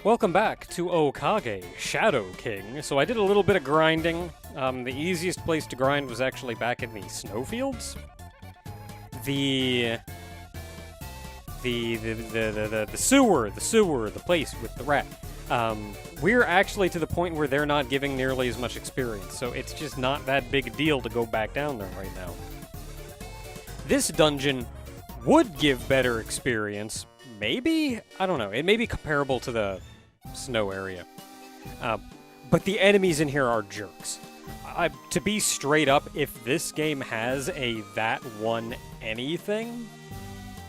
Welcome back to Okage, Shadow King. So I did a little bit of grinding. The easiest place to grind was actually back in the snowfields. The sewer, the place with the rat. We're actually to the point where they're not giving nearly as much experience, so it's just not that big a deal to go back down there right now. This dungeon would give better experience, maybe? I don't know. It may be comparable to the snow area. But the enemies in here are jerks. To be straight up, if this game has a that one anything,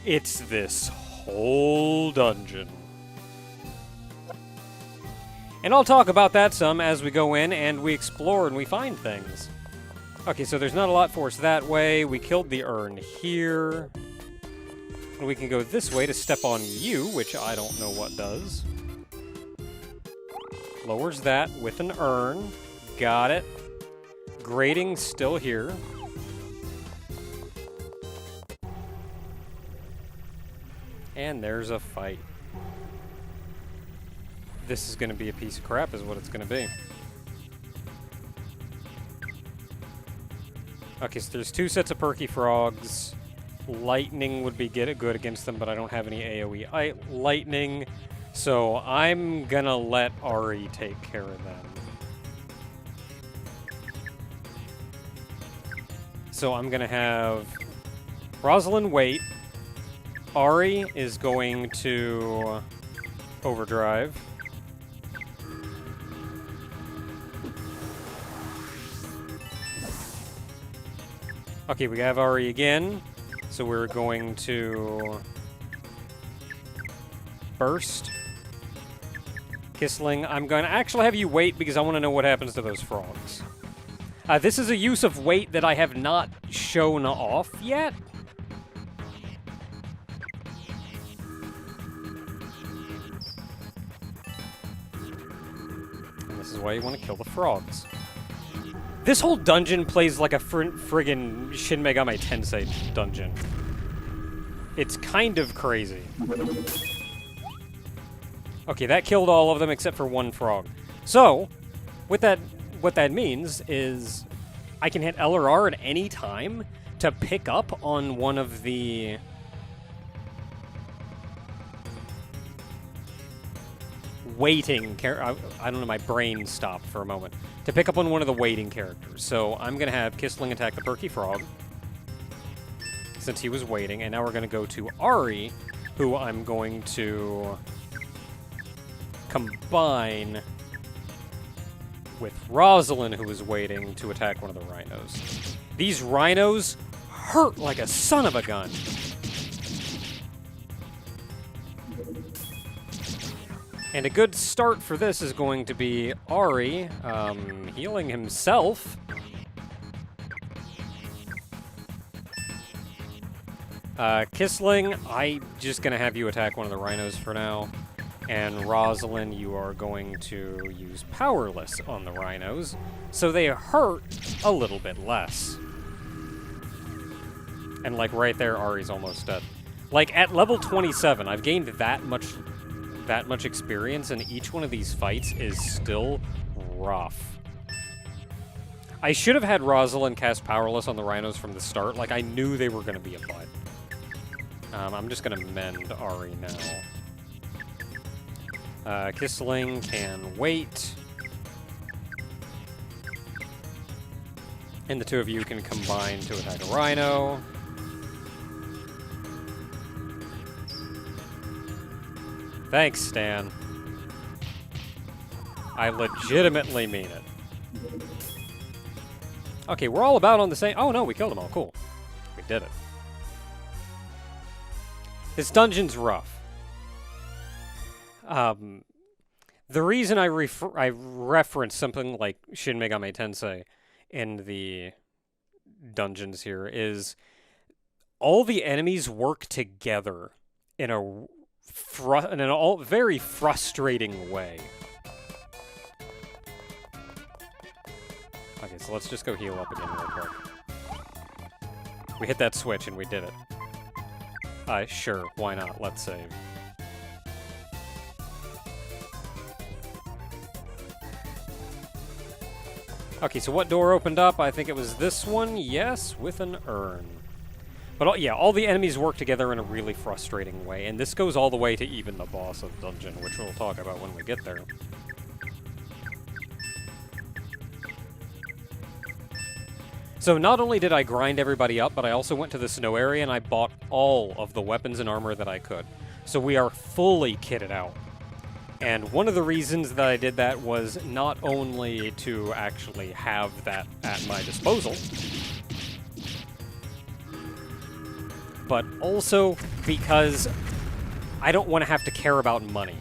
it's this whole dungeon. And I'll talk about that some as we go in and we explore and we find things. Okay, so there's not a lot for us that way. We killed the urn here. And we can go this way to step on you, which I don't know what does. Lowers that with an urn. Got it. Grating still here. And there's a fight. This is going to be a piece of crap is what it's going to be. Okay, so there's two sets of perky frogs. Lightning would be good against them, but I don't have any AoE lightning. So I'm going to let Ari take care of them. So I'm going to have Rosalind wait. Ari is going to overdrive. Okay, we have Ari again, so we're going to burst. Kissling, I'm going to actually have you wait because I want to know what happens to those frogs. This is a use of weight that I have not shown off yet. And this is why you want to kill the frogs. This whole dungeon plays like a friggin' Shin Megami Tensei dungeon. It's kind of crazy. Okay, that killed all of them except for one frog. So, what that means is I can hit L or R at any time to pick up on one of the waiting I don't know, my brain stopped for a moment. To pick up on one of the waiting characters. So I'm going to have Kissling attack the perky frog, since he was waiting, and now we're going to go to Ari, who I'm going to combine with Rosalind, who is waiting to attack one of the rhinos. These rhinos hurt like a son of a gun. And a good start for this is going to be Ari healing himself. Kissling, I'm just going to have you attack one of the rhinos for now. And Rosalind, you are going to use Powerless on the rhinos, so they hurt a little bit less. And like right there, Ari's almost dead. Like at level 27, I've gained that much experience, and each one of these fights is still rough. I should have had Rosalind cast Powerless on the rhinos from the start. Like, I knew they were going to be a butt. I'm just going to mend Ari now. Kissling can wait. And the two of you can combine to attack a rhino. Thanks, Stan. I legitimately mean it. Okay, we're all about on the same... Oh, no, we killed them all. Cool. We did it. This dungeon's rough. The reason I reference something like Shin Megami Tensei in the dungeons here is all the enemies work together in a very frustrating way. Okay, so let's just go heal up again real quick. We hit that switch and we did it. Sure, why not? Let's save. Okay, so what door opened up? I think it was this one. Yes, with an urn. But yeah, all the enemies work together in a really frustrating way, and this goes all the way to even the boss of the dungeon, which we'll talk about when we get there. So not only did I grind everybody up, but I also went to the snow area and I bought all of the weapons and armor that I could. So we are fully kitted out. And one of the reasons that I did that was not only to actually have that at my disposal, but also because I don't want to have to care about money.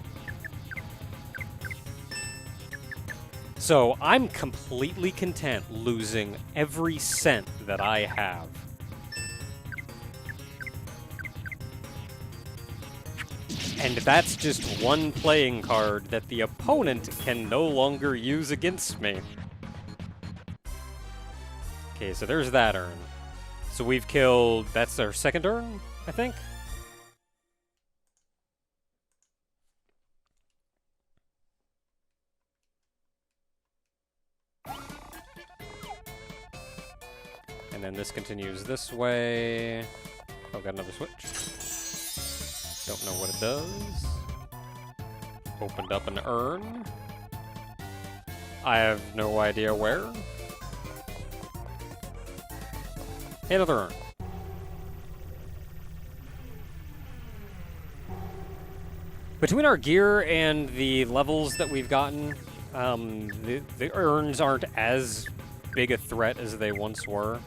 So I'm completely content losing every cent that I have. And that's just one playing card that the opponent can no longer use against me. Okay, so there's that urn. So we've killed... That's our second urn, I think? And then this continues this way. Oh, got another switch. Don't know what it does. Opened up an urn. I have no idea where. Another urn. Between our gear and the levels that we've gotten, the urns aren't as big a threat as they once were.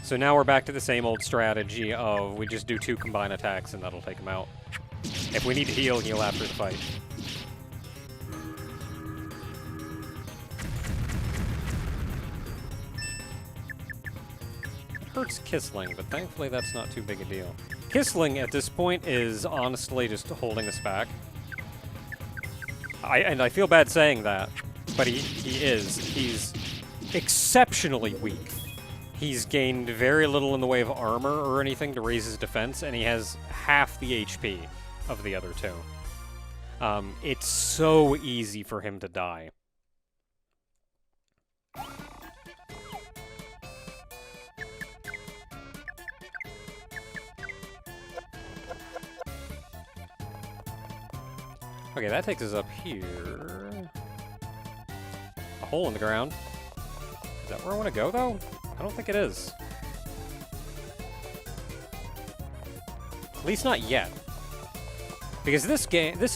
So now we're back to the same old strategy of we just do 2 combined attacks and that'll take him out. If we need to heal, heal after the fight. It hurts Kissling, but thankfully that's not too big a deal. Kissling at this point is honestly just holding us back. And I feel bad saying that, but he is. He's exceptionally weak. He's gained very little in the way of armor or anything to raise his defense, and he has half the HP of the other 2. It's so easy for him to die. Okay, that takes us up here. A hole in the ground. Is that where I want to go, though? I don't think it is. At least not yet. Because this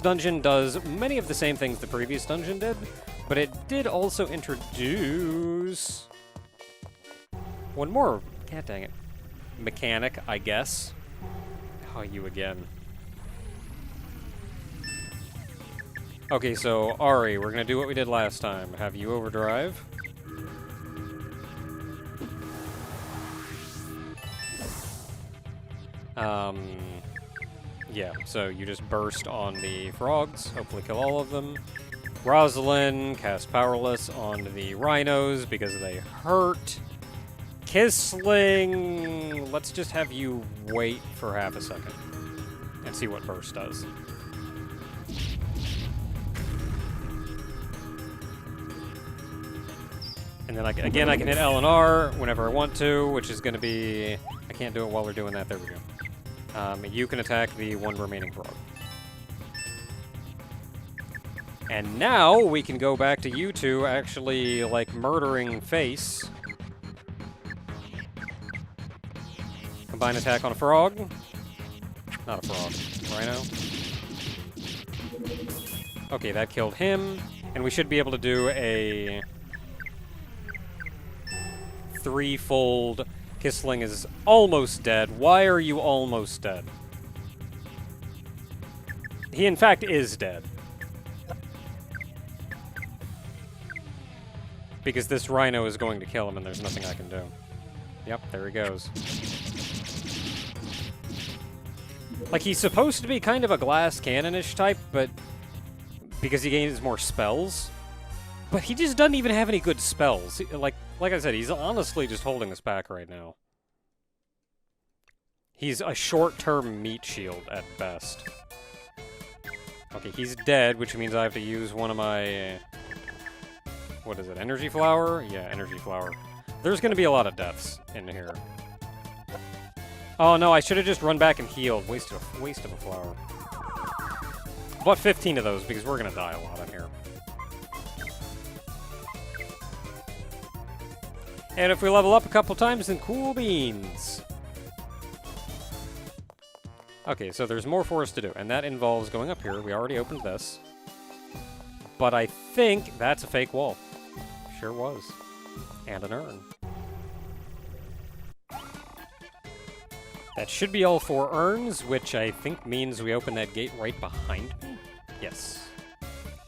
dungeon does many of the same things the previous dungeon did, but it did also introduce one more, god dang it, mechanic, I guess. Oh, you again. Okay, so Ari, we're gonna do what we did last time. Have you overdrive? Yeah, so you just burst on the frogs, hopefully kill all of them. Rosalind cast Powerless on the rhinos because they hurt. Kissling, let's just have you wait for half a second and see what burst does. And then again, I can hit L and R whenever I want to, which is going to be... I can't do it while we're doing that. There we go. You can attack the 1 remaining frog. And now we can go back to you two actually, like, murdering face. Combine attack on a frog. Not a frog. Rhino. Okay, that killed him. And we should be able to do a... 3-fold. Kissling is almost dead. Why are you almost dead? He, in fact, is dead. Because this rhino is going to kill him and there's nothing I can do. Yep, there he goes. Like, he's supposed to be kind of a glass cannon-ish type, but... because he gains more spells. But he just doesn't even have any good spells. Like I said, he's honestly just holding us back right now. He's a short-term meat shield at best. Okay, he's dead, which means I have to use one of my What is it? Energy flower? Yeah, energy flower. There's going to be a lot of deaths in here. Oh no, I should have just run back and healed. Waste of a flower. Bought 15 of those because we're going to die a lot in here. And if we level up a couple times, then cool beans. Okay, so there's more for us to do, and that involves going up here. We already opened this. But I think that's a fake wall. Sure was. And an urn. That should be all 4 urns, which I think means we open that gate right behind me. Yes.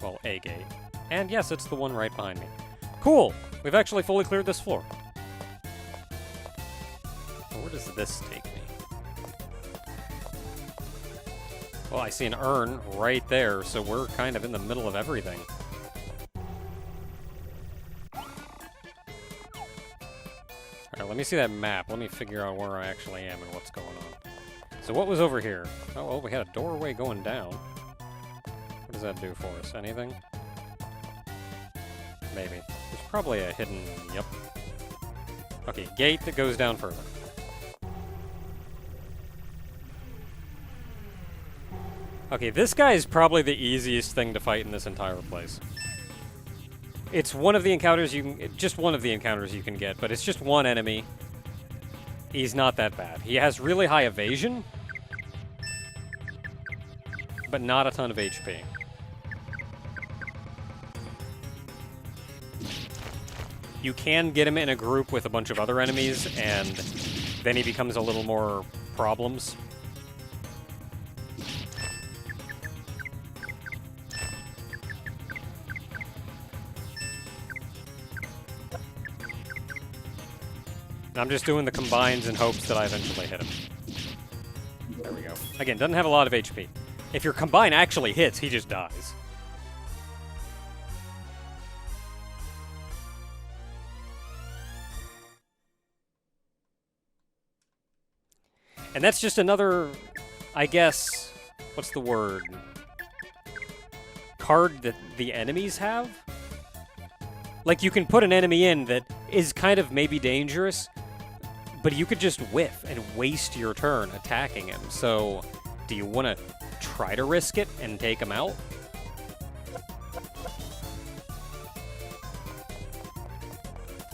Well, a gate. And yes, it's the one right behind me. Cool! We've actually fully cleared this floor. Where does this take me? Well, I see an urn right there, so we're kind of in the middle of everything. Alright, let me see that map. Let me figure out where I actually am and what's going on. So what was over here? Oh, well, we had a doorway going down. What does that do for us? Anything? Maybe. There's probably a hidden... Yep. Okay, gate that goes down further. Okay, this guy is probably the easiest thing to fight in this entire place. It's one of the encounters you can... Just one of the encounters you can get, but it's just one enemy. He's not that bad. He has really high evasion, but not a ton of HP. You can get him in a group with a bunch of other enemies, and then he becomes a little more problems. I'm just doing the combines in hopes that I eventually hit him. There we go. Again, doesn't have a lot of HP. If your combine actually hits, he just dies. And that's just another, I guess, what's the word? Card that the enemies have? Like, you can put an enemy in that is kind of maybe dangerous, but you could just whiff and waste your turn attacking him. So, do you want to try to risk it and take him out?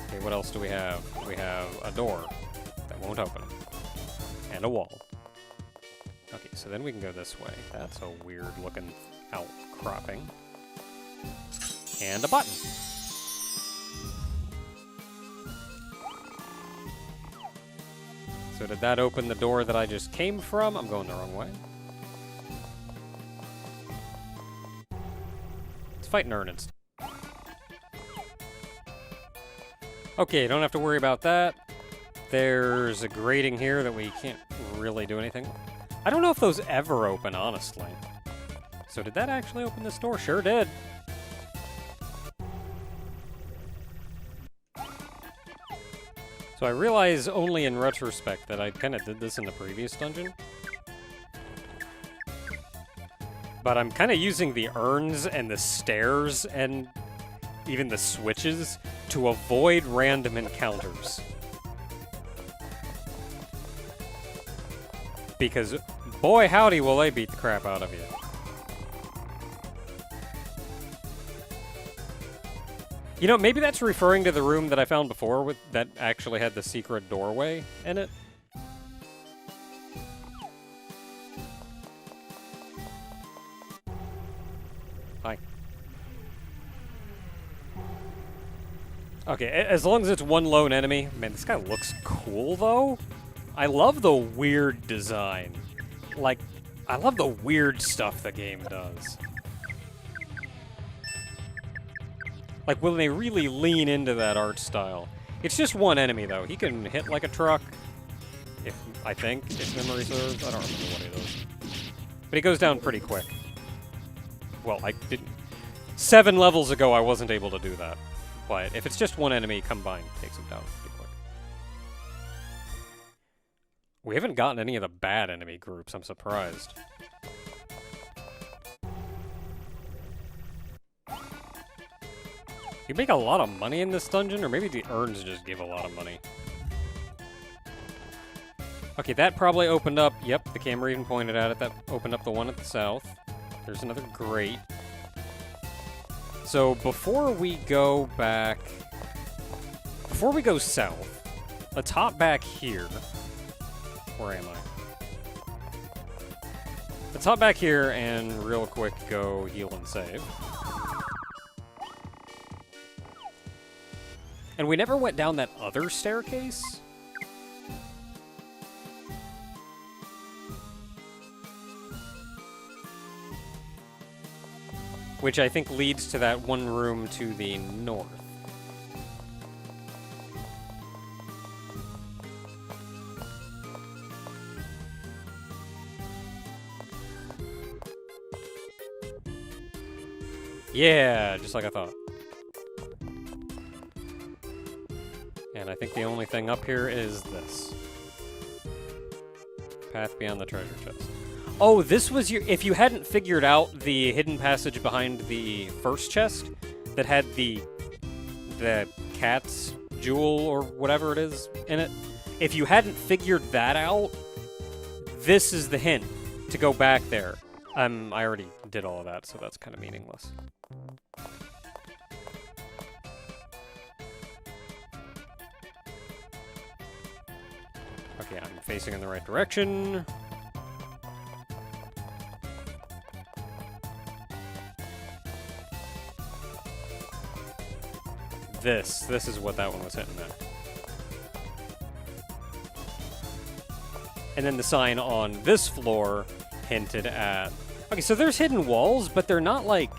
Okay, what else do we have? We have a door that won't open. And a wall. Okay, so then we can go this way. That's a weird-looking outcropping. And a button. So did that open the door that I just came from? I'm going the wrong way. Let's fight an urn instead. Okay, don't have to worry about that. There's a grating here that we can't really do anything. I don't know if those ever open, honestly. So did that actually open this door? Sure did. So I realize only in retrospect that I kind of did this in the previous dungeon. But I'm kind of using the urns and the stairs and even the switches to avoid random encounters. Because, boy howdy, will they beat the crap out of you. You know, maybe that's referring to the room that I found before with that actually had the secret doorway in it. Hi. Okay, as long as it's one lone enemy. Man, this guy looks cool, though. I love the weird design. Like, I love the weird stuff the game does. Like, when they really lean into that art style. It's just one enemy, though. He can hit like a truck. I think, if memory serves. I don't remember what it is. But he goes down pretty quick. Well, I didn't... 7 levels ago, I wasn't able to do that. But if it's just one enemy combined, it takes him down pretty quick. We haven't gotten any of the bad enemy groups. I'm surprised. You make a lot of money in this dungeon, or maybe the urns just give a lot of money. Okay, that probably opened up... Yep, the camera even pointed at it. That opened up the one at the south. There's another grate. So before we go back... Before we go south, let's hop back here. Where am I? Let's hop back here and real quick go heal and save. And we never went down that other staircase? Which I think leads to that one room to the north. Yeah, just like I thought. And I think the only thing up here is this. Path beyond the treasure chest. Oh, this was your... If you hadn't figured out the hidden passage behind the first chest that had the cat's jewel or whatever it is in it, if you hadn't figured that out, this is the hint to go back there. I already did all of that, so that's kind of meaningless. Okay, I'm facing in the right direction. This is what that one was hitting at. And then the sign on this floor hinted at... Okay, so there's hidden walls, but they're not like...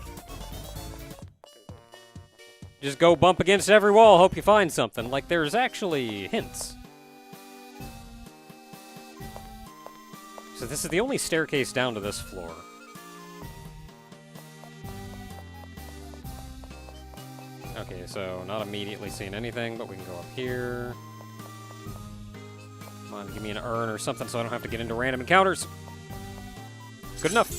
Just go bump against every wall, hope you find something. Like, there's actually hints. So this is the only staircase down to this floor. Okay, so not immediately seeing anything, but we can go up here. Come on, give me an urn or something so I don't have to get into random encounters. Good enough.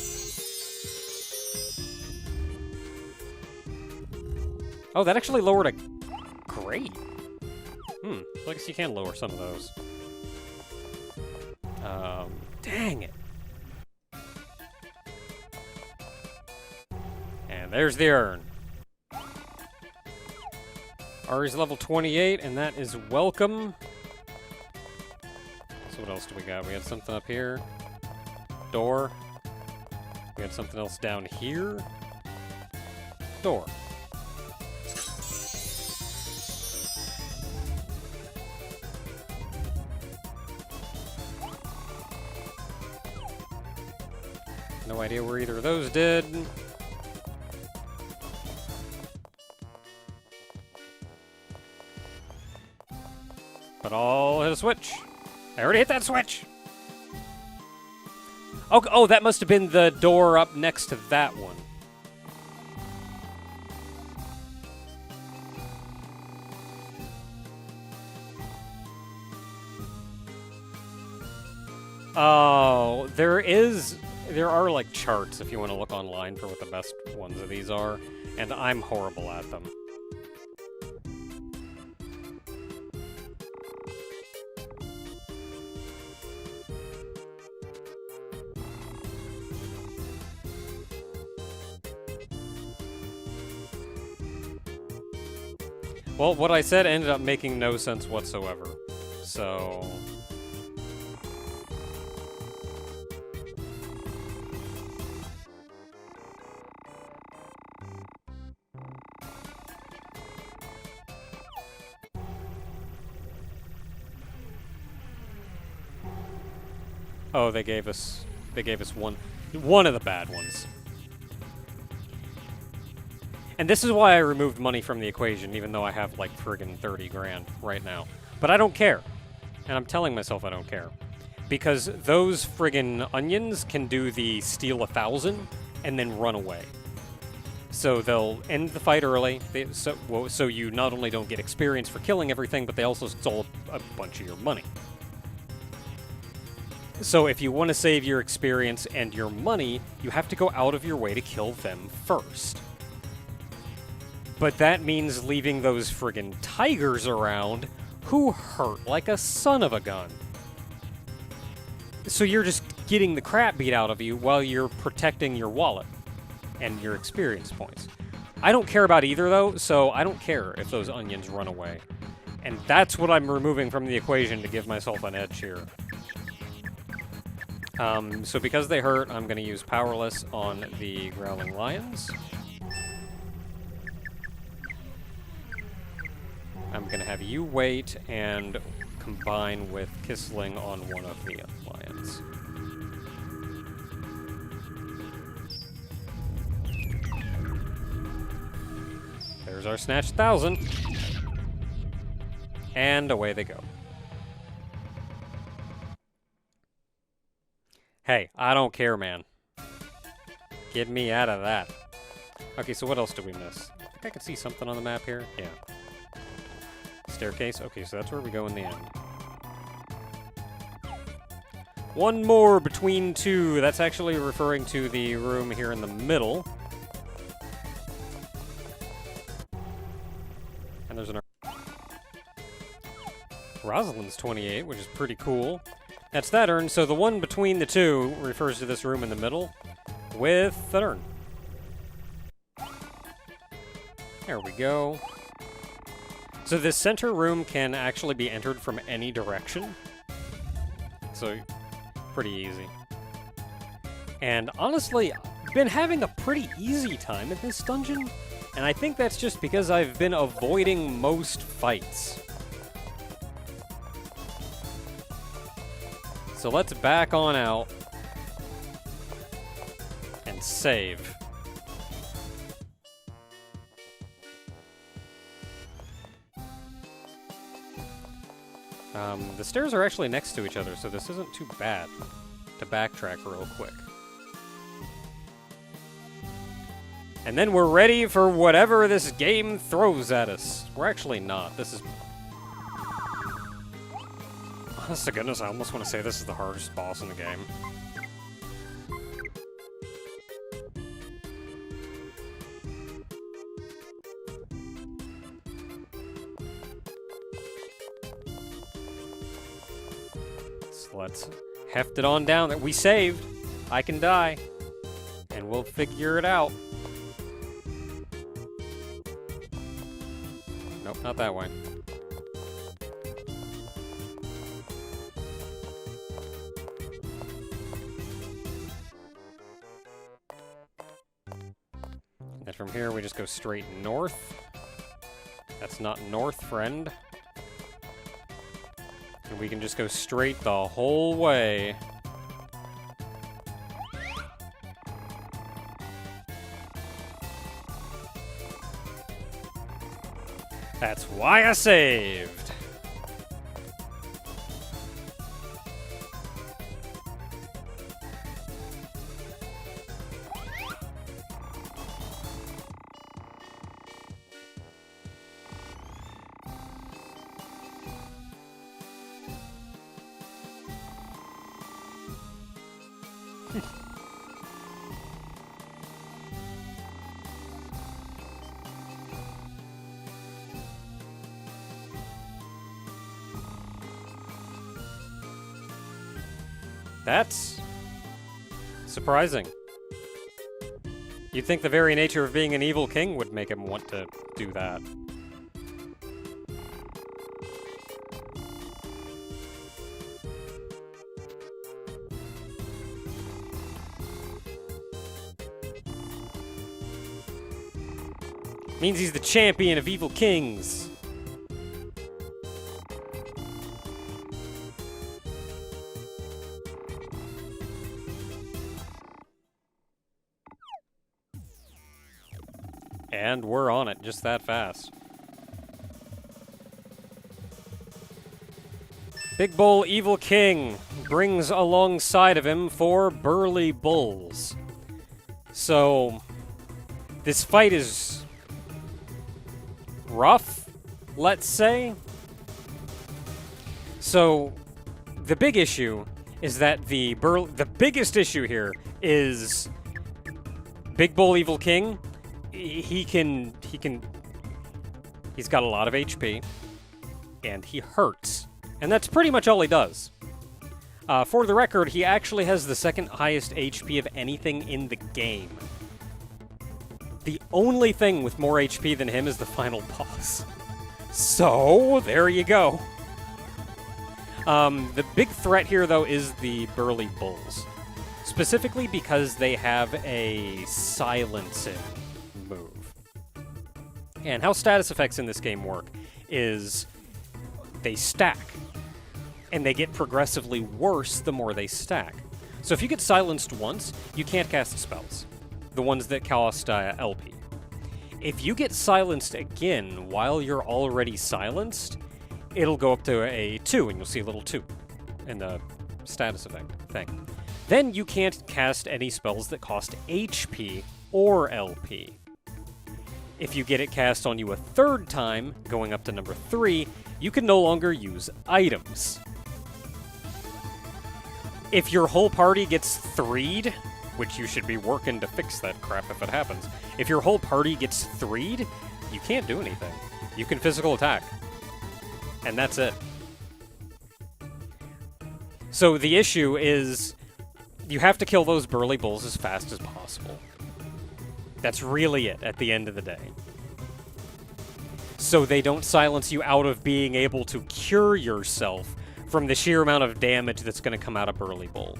Oh, that actually lowered a grate. Well, I guess you can lower some of those. Dang it. And there's the urn. Ari's level 28, and that is welcome. So what else do we got? We had something up here. Door. We had something else down here. Door. No idea where either of those did. But I'll hit a switch. I already hit that switch! Oh, that must have been the door up next to that one. Oh, there are like charts if you want to look online for what the best ones of these are, and I'm horrible at them. Well, what I said ended up making no sense whatsoever, so... Oh, they gave us one of the bad ones. And this is why I removed money from the equation, even though I have like friggin' 30 grand right now. But I don't care. And I'm telling myself I don't care. Because those friggin' onions can do the steal 1,000 and then run away. So they'll end the fight early, so you not only don't get experience for killing everything, but they also stole a bunch of your money. So if you want to save your experience and your money, you have to go out of your way to kill them first. But that means leaving those friggin' tigers around who hurt like a son of a gun. So you're just getting the crap beat out of you while you're protecting your wallet and your experience points. I don't care about either, though, so I don't care if those onions run away. And that's what I'm removing from the equation to give myself an edge here. So because they hurt, I'm going to use Powerless on the Growling Lions. I'm going to have you wait and combine with Kissling on one of the lions. There's our Snatch 1000. And away they go. Hey, I don't care, man. Get me out of that. Okay, so what else do we miss? I think I can see something on the map here. Yeah. Staircase. Okay, so that's where we go in the end. One more between two. That's actually referring to the room here in the middle. And there's an... Rosalind's 28, which is pretty cool. That's that urn, so the one between the two refers to this room in the middle with an urn. There we go. So this center room can actually be entered from any direction. So, pretty easy. And honestly, I've been having a pretty easy time at this dungeon, and I think that's just because I've been avoiding most fights. So let's back on out and save. The stairs are actually next to each other, so this isn't too bad to backtrack real quick. And then we're ready for whatever this game throws at us. We're actually not. This is... Honest to goodness, I almost want to say this is the hardest boss in the game. So let's heft it on down. That we saved. I can die. And we'll figure it out. Nope, not that way. And from here, we just go straight north. That's not north, friend. And we can just go straight the whole way. That's why I saved. That's surprising. You'd think the very nature of being an evil king would make him want to do that. Means he's the champion of evil kings. And we're on it just that fast. Big Bull Evil King brings alongside of him 4 burly bulls. So, this fight is rough, let's say. So, the big issue is that the biggest issue here is Big Bull Evil King. He can He's got a lot of HP, and he hurts. And that's pretty much all he does. For the record, he actually has the second highest HP of anything in the game. The only thing with more HP than him is the final boss. So, there you go. The big threat here, though, is the Burly Bulls. Specifically because they have a silencing move. And how status effects in this game work is they stack. And they get progressively worse the more they stack. So if you get silenced once, you can't cast spells. The ones that cost LP. If you get silenced again while you're already silenced, it'll go up to a 2, and you'll see a little 2 in the status effect thing. Then you can't cast any spells that cost HP or LP. If you get it cast on you a third time, going up to number 3, you can no longer use items. If your whole party gets 3'd, which you should be working to fix that crap if it happens, if your whole party gets 3'd, you can't do anything. You can physical attack. And that's it. So the issue is, you have to kill those Burly Bulls as fast as possible. That's really it at the end of the day. So they don't silence you out of being able to cure yourself from the sheer amount of damage that's going to come out of Burly Bull.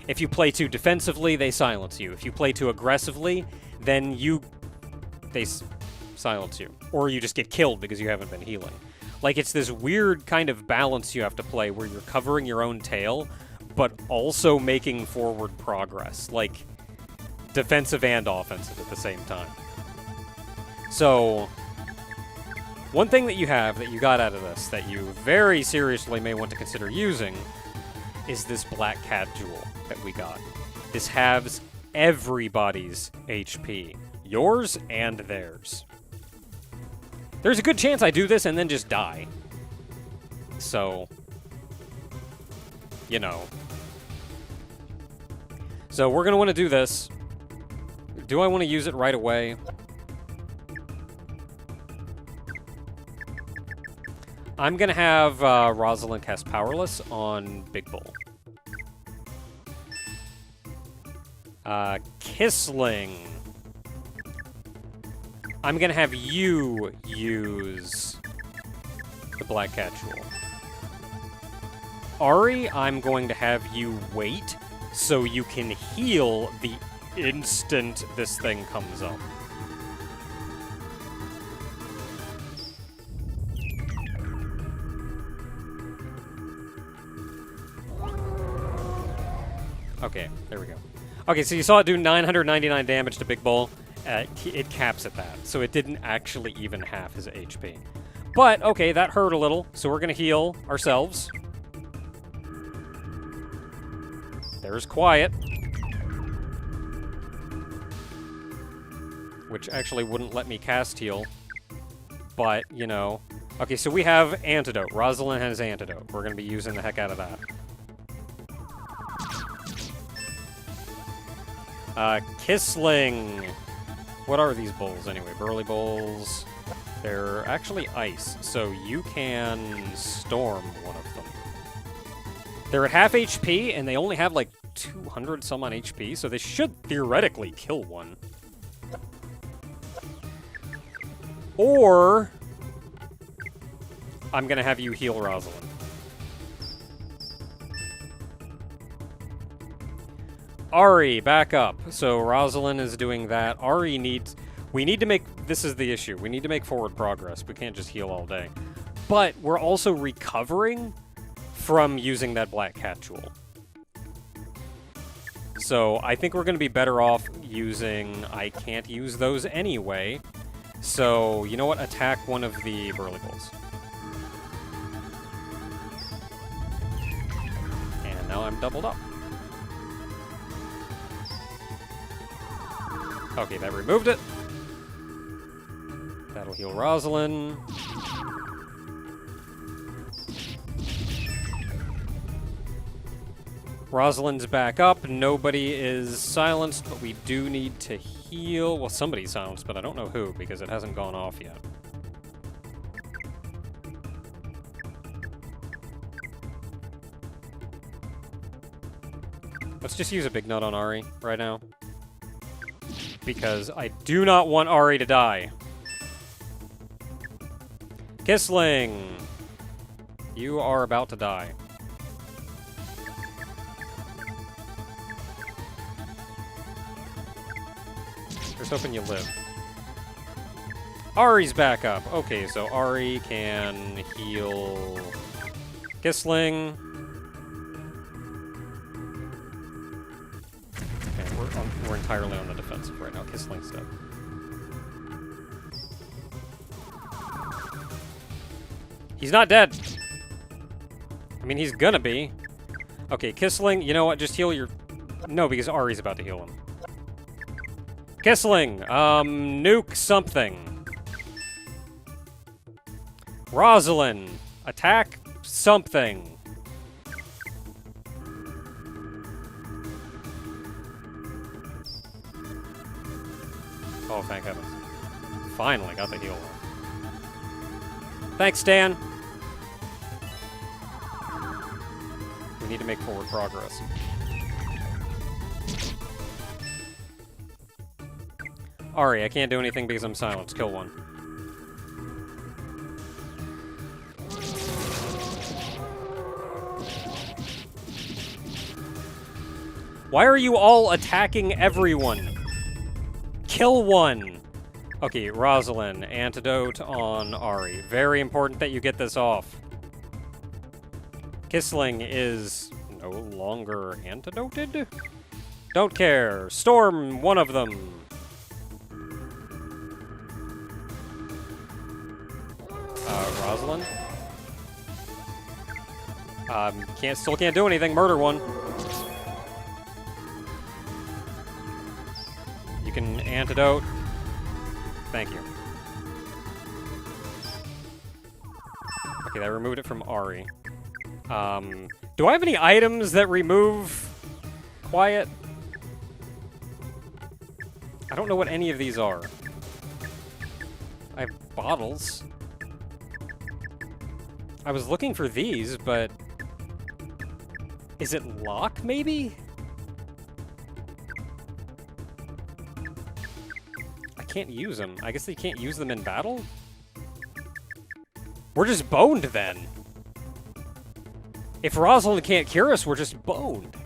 If you play too defensively, they silence you. If you play too aggressively, then they silence you. Or you just get killed because you haven't been healing. Like, it's this weird kind of balance you have to play where you're covering your own tail, but also making forward progress. Like, defensive and offensive at the same time. So, one thing that you have that you got out of this that you very seriously may want to consider using is this Black Cat Jewel that we got. This halves everybody's HP. Yours and theirs. There's a good chance I do this and then just die. So, you know. So we're going to want to do this. Do I want to use it right away? I'm going to have Rosalind cast Powerless on Big Bull. Kissling. I'm going to have you use the Black Cat Jewel. Ari, I'm going to have you wait so you can heal the instant this thing comes up. Okay, there we go. Okay, so you saw it do 999 damage to Big Bull. It caps at that, so it didn't actually even half his HP. But, okay, that hurt a little, so we're going to heal ourselves. There's Quiet. Which actually wouldn't let me cast heal. But, you know. Okay, so we have Antidote. Rosalind has Antidote. We're going to be using the heck out of that. Kissling. What are these bulls, anyway? Burly Bulls. They're actually ice, so you can storm one of them. They're at half HP, and they only have, like, 200 some on HP, so they should theoretically kill one. Or I'm going to have you heal Rosalind. Ari, back up. So Rosalind is doing that. Ari needs... We need to make... This is the issue. We need to make forward progress. We can't just heal all day. But we're also recovering from using that Black Cat Jewel. So I think we're going to be better off using... I can't use those anyway. So, you know what? Attack one of the Burly Bulls. And now I'm doubled up. Okay, that removed it. That'll heal Rosalind. Rosalind's back up. Nobody is silenced, but we do need to heal. Well, somebody's silenced, but I don't know who, because it hasn't gone off yet. Let's just use a big nut on Ari right now. Because I do not want Ari to die. Kissling! You are about to die. Just hoping you live. Ari's back up. Okay, so Ari can heal Kissling. Okay, we're entirely on the defensive right now. Kissling's dead. He's not dead. I mean, he's gonna be. Okay, Kissling, you know what? Just heal your... No, because Ari's about to heal him. Kissling, nuke something. Rosalind, attack something. Oh, thank heavens. Finally got the heal off. Thanks, Dan. We need to make forward progress. Ari, I can't do anything because I'm silenced. Kill one. Why are you all attacking everyone? Kill one! Okay, Rosalind, antidote on Ari. Very important that you get this off. Kissling is no longer antidoted? Don't care. Storm one of them. Rosalind? Still can't do anything. Murder one. You can antidote. Thank you. Okay, that removed it from Ari. Do I have any items that remove Quiet? I don't know what any of these are. I have bottles. I was looking for these, but... Is it lock, maybe? I can't use them. I guess they can't use them in battle? We're just boned, then. If Rosalind can't cure us, we're just boned.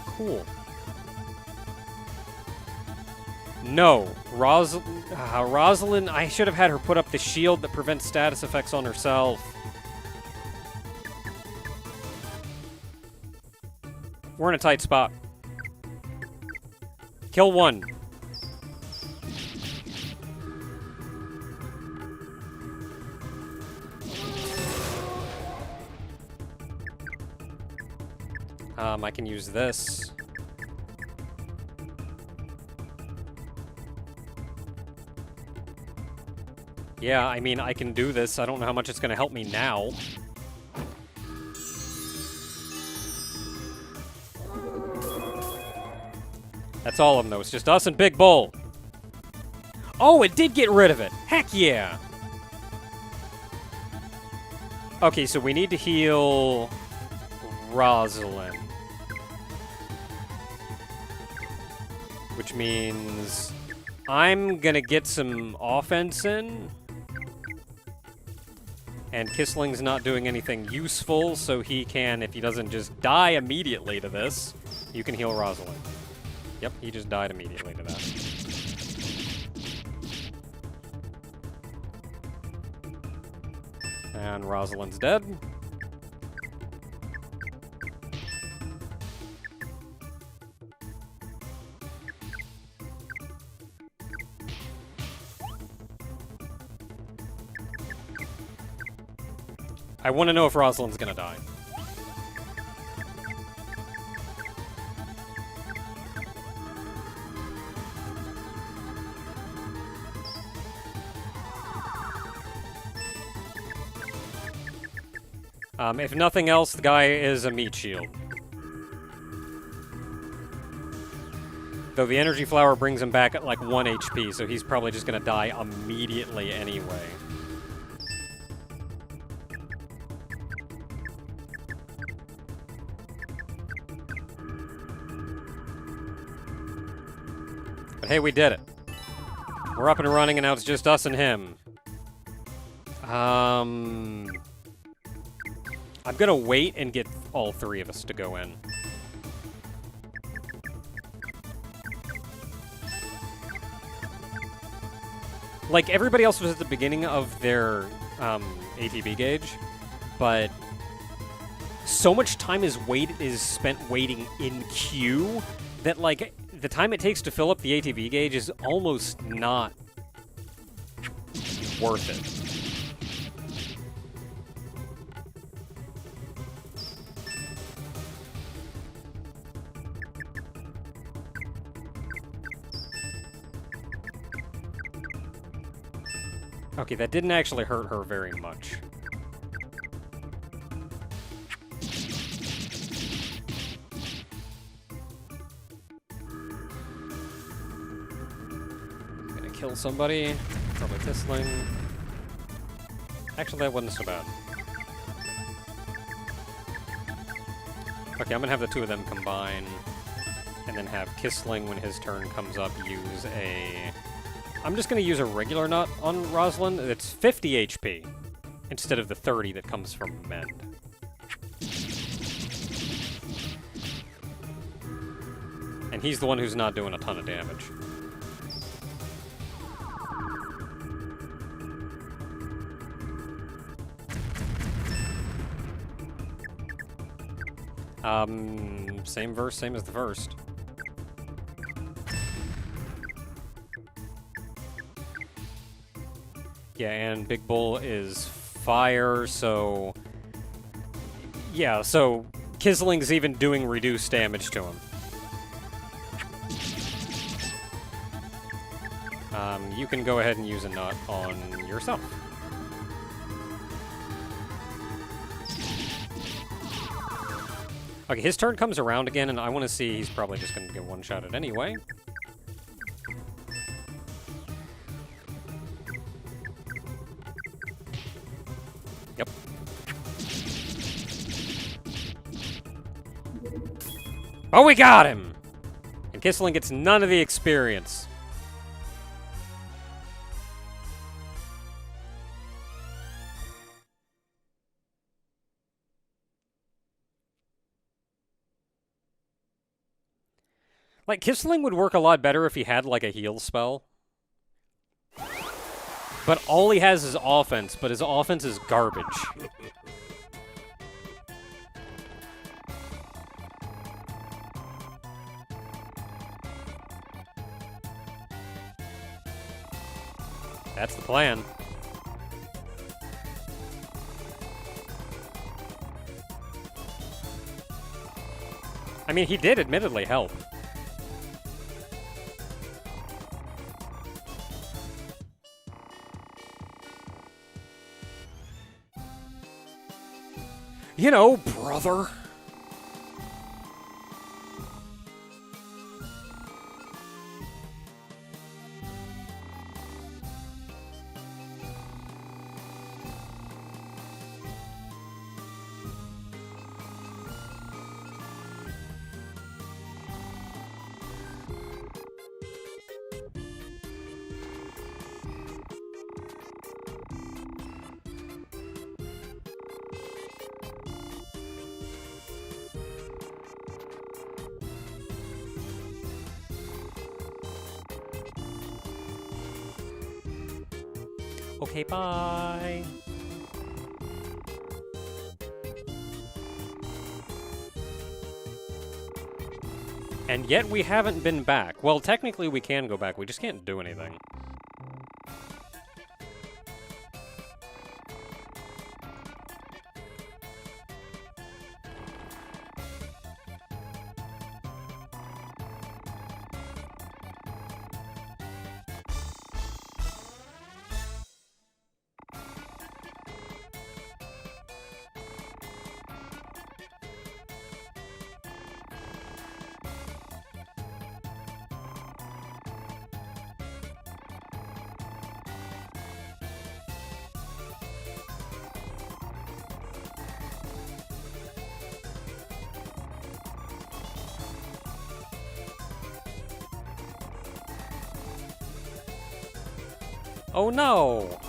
Cool. No. Rosalind, I should have had her put up the shield that prevents status effects on herself. We're in a tight spot. Kill one. I can use this. Yeah, I mean, I can do this. I don't know how much it's going to help me now. That's all of them, though. It's just us and Big Bull. Oh, it did get rid of it. Heck yeah. Okay, so we need to heal Rosalind. Which means I'm going to get some offense in. And Kissling's not doing anything useful, so he can, if he doesn't just die immediately to this, you can heal Rosalind. Yep, he just died immediately to that. And Rosalind's dead. I want to know if Rosalind's gonna die. If nothing else, the guy is a meat shield. Though the energy flower brings him back at like 1 HP, so he's probably just gonna die immediately anyway. But hey, we did it. We're up and running, and now it's just us and him. I'm gonna wait and get all three of us to go in. Like, everybody else was at the beginning of their ATB gauge, but so much time is spent waiting in queue that, like, the time it takes to fill up the ATB gauge is almost not worth it. Okay, that didn't actually hurt her very much. Gonna kill somebody. Probably Kissling. Actually, that wasn't so bad. Okay, I'm gonna have the two of them combine, and then have Kissling, when his turn comes up, use a... I'm just going to use a regular nut on Rosalind. It's 50 HP instead of the 30 that comes from Mend. And he's the one who's not doing a ton of damage. Same verse, same as the first. Yeah, and Big Bull is fire, so... Yeah, so Kisling's even doing reduced damage to him. You can go ahead and use a nut on yourself. Okay, his turn comes around again, and I want to see... He's probably just going to get one-shotted anyway. Yep. Oh, we got him! And Kissling gets none of the experience. Like, Kissling would work a lot better if he had, like, a heal spell. But all he has is offense, but his offense is garbage. That's the plan. I mean, he did admittedly help. You know, brother. Okay, bye. And yet we haven't been back. Well, technically we can go back, we just can't do anything. Oh no!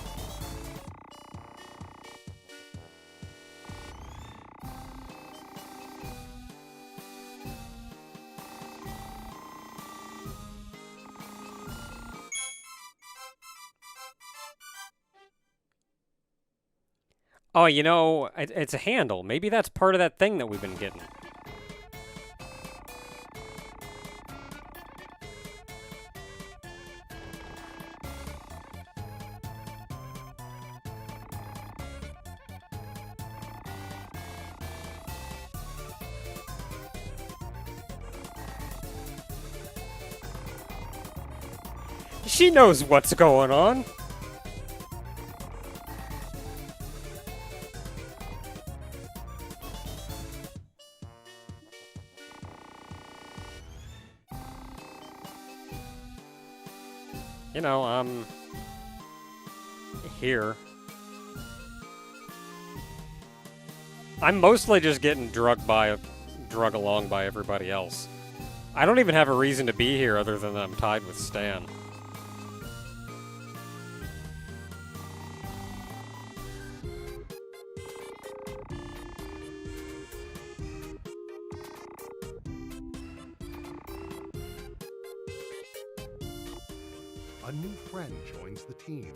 Oh, you know, it's a handle. Maybe that's part of that thing that we've been getting. She knows what's going on. You know, here. I'm mostly just getting drug along by everybody else. I don't even have a reason to be here other than that I'm tied with Stan. A new friend joins the team,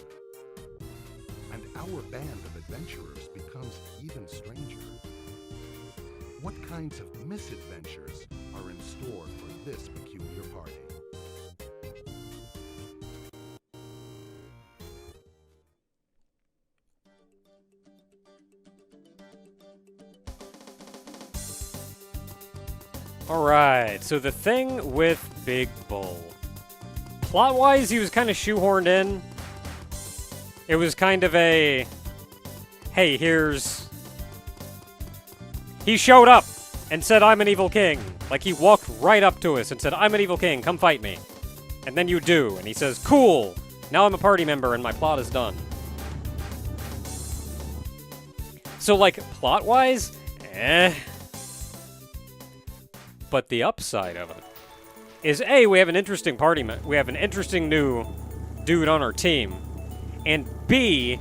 and our band of adventurers becomes even stranger. What kinds of misadventures are in store for this peculiar party? Alright, so the thing with Big Bull. Plot-wise, he was kind of shoehorned in. It was kind of a... Hey, here's... He showed up and said, I'm an evil king. Like, he walked right up to us and said, I'm an evil king, come fight me. And then you do, and he says, cool! Now I'm a party member and my plot is done. So, like, plot-wise, eh. But the upside of it is A, we have an interesting we have an interesting new dude on our team, and B,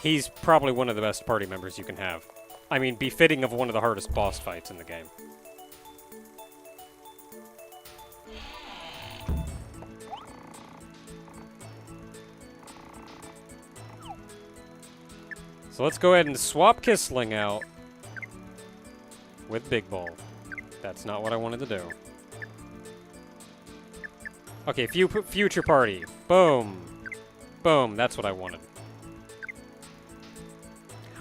he's probably one of the best party members you can have. I mean, befitting of one of the hardest boss fights in the game. So let's go ahead and swap Kissling out with Big Bull. That's not what I wanted to do. Okay, future party. Boom. Boom, that's what I wanted.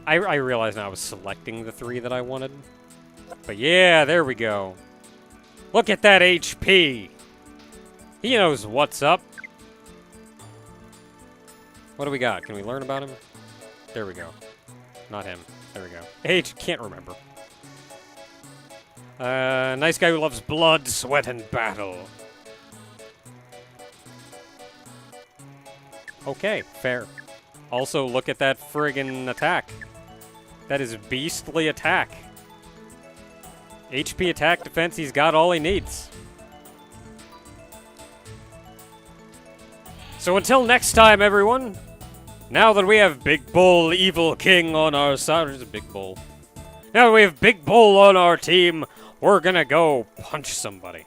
I realize now I was selecting the 3 that I wanted. But yeah, there we go. Look at that HP! He knows what's up. What do we got? Can we learn about him? There we go. Not him. There we go. H, can't remember. Nice guy who loves blood, sweat, and battle. Okay, fair. Also, look at that friggin' attack. That is beastly attack. HP attack defense, he's got all he needs. So until next time, everyone, now that we have Big Bull, Evil King on our side, there's a Big Bull. Now that we have Big Bull on our team, we're gonna go punch somebody.